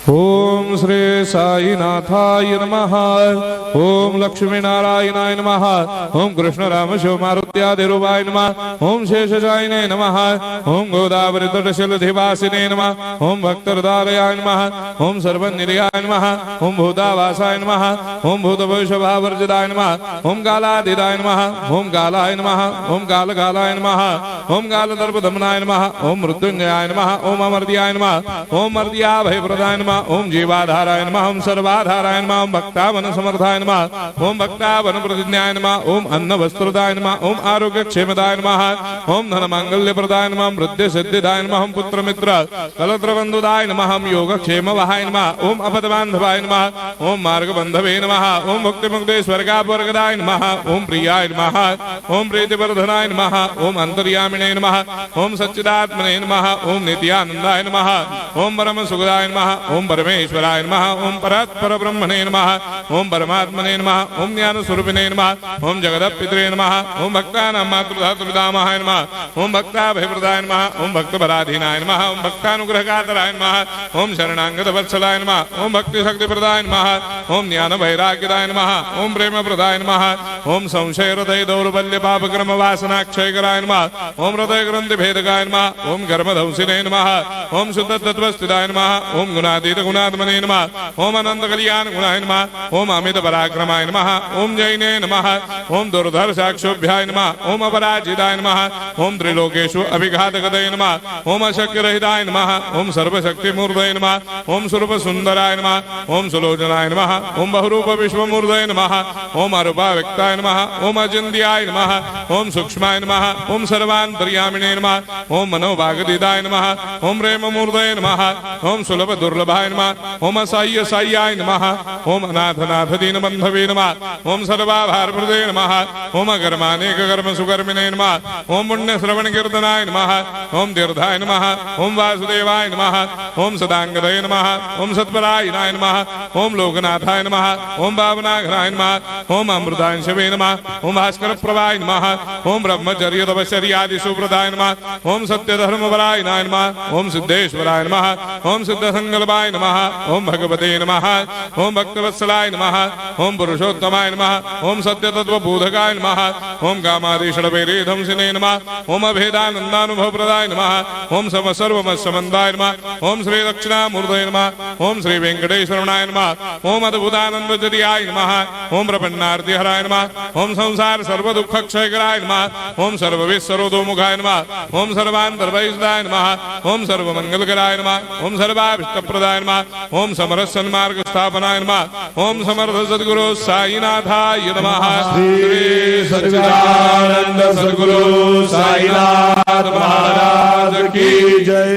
ओम श्री साईनाथाय नमः। ओम लक्ष्मी नारायणाय नमः। ओम कृष्ण राम शिव मारुत्यादिरूपाय नमः। ओम शेषशायिने नमः। ओम गोदावरी तटशिलधिवासिने नमः। ओम भक्तहृदयाय नमः। ओम सर्वनिर्याय नमः। ओम भूतावासाय नमः। ओम भूतभविष्यभावर्जिताय नमः। ओम कालातीताय नमः। ओम कालाय नमः। ओम कालकालाय नमः। ओम कालदर्पदमनाय नमः। ओम मृत्युंजयाय नमः। ओम अमर्त्याय नमः। ओम मर्त्याभयप्रदाय नमः। ओम जीवाधाराय नमः। ओम सर्वाधाराय नमः। ओम भक्तावन समर्थाय नमः। ओम भक्तावन प्रतिज्ञाय नमः। ओम अन्न वस्त्रदाय नमः। ओम आरोग्य क्षेमदाय नमः। ओम धन मांगल्य प्रदाय नमः। वृद्धि सिद्धिदाय नमः। ओम पुत्र मित्र कलत्र बंधुदाय नमः। ओम योग क्षेम वहाय नमः। ओम अपद बांधवाय नमः। ओम मार्ग बंधवे नमः। ओम मुक्ति मुक्ति स्वर्गापवर्गदाय नमः। ओम प्रियाय नमः। ओम प्रीतिवर्धनाय नमः। ओम अंतर्यामिने नमः। ओम सच्चिदात्मने नमः। ओम नित्यानंदाय नमः। ओम परम सुखदाय नमः। ओम परमेश्वराय नमः। ओम परात्पर ब्रह्मणे नमः। ओम परमात्मने नमः। ओम ज्ञान स्वरूपिणे नमः। ओम जगदपितरे नमः। ओम भक्तानां मातृधातुपितामहाय नमः। ओम भक्ताभयप्रदाय नमः। ओम भक्तपराधीनाय नमः। ओम भक्तानुग्रहकातराय नमः। ओम शरणागत वत्सलाय नमः। ओम भक्ति शक्तिप्रदाय नमः। ओम ज्ञान वैराग्यदाय नमः। ओम प्रेम प्रदाय नमः। ओम संशय हृदय दौर्बल्य पापक्रम वासना क्षयकराय नमः। ओम हृदय ग्रंथि भेदकाय नमः। ओम कर्मधंसिने नमः। ओम शुद्ध तत्वस्थिताय नमः। ओम गुणातीत गुणात्मने नमः। ओम अनंत कल्याण गुणाय नमः। ओम अमित पराक्रमाय नमः। ओम जैने नमः। ओम दुर्धर्षाक्षोभ्याय नमः। ओम अपराजिताय नमः। ओम त्रिलोकेषु अभिघातगतये नमः। ओम अशक्य रहिताय नमः। ओम सर्वशक्तिमूर्तये नमः। ओम स्वरूप सुंदराय नमः। ओम सुलोचनाय नमः। ओम बहुरूप विश्वमूर्तये नमः। ओम अरूपाव्यक्ताय नमः। ओम अचिन्त्याय नमः। ओम सूक्ष्माय नमः। ओम सर्वान्तर्यामिने नमः। ओम मनोभागदिताय नमः। ओम प्रेममूर्तये नमः। ओम सुलभ दुर्लभाय नमः। ओम असाह्य साह्याय नमः। ओम अनाथनाथ दीनबन्धवे नमः। ओम सर्वाभारप्रदे नमः। ओम अकर्मानेक कर्म सुकर्मिणे नमः। ओम पुण्य श्रवण कीर्तनाय नमः। ओम तीर्थाय नमः। ओम वासुदेवाय नमः। ओम सदांगदये नमः। ओम सत्परायणाय नमः। ओम लोकनाथाय नमः। ओम भावनाघराय नमः। ओम अमृतांशवे नमः। ओम भास्कर प्रभाय नमः। ओम ब्रह्मचर्य तपश्चर्यादि सुप्रदाय नमः। ओम सत्यधर्मपरायणाय नमः। ओम सिद्धेश्वराय नमः। ओम सिद्ध संकल्पाय नमः। ओम भगवते नमः। ओम भक्तवत्सलाय नमः। ओम पुरुषोत्तमाय नमः। ओम सत्य तत्व बोधकाय नमः। ओम कामादिषडवेरे धंसिने नमः। ओम अभेदानंदानुभव प्रदाय नमः। ओम सर्वमस्समन्दाय नमः। ओम श्री दक्षिणामूर्तये नमः। ओम श्री वेंकटेश्वरनाय नमः। ओम अद्भुतानंदजरियाय नमः। ओम प्रपन्नार्तिहराय नमः। ओम संसार सर्व दुख क्षयकराय नमः। ओम सर्वविश्वरोधोमुखाय नमः। ओम सर्वान्तर्भयदाय नमः। ओम सर्वमंगलकराय नमः। ओम सर्वाभिष्टप्रदाय नमः। ओम समरस सन्मार्ग स्थापनाय नमः। ओम समर्थ सद्गुरु साईनाथाय नमः। श्री सच्चिदानंद सद्गुरु साईनाथ महाराज की जय।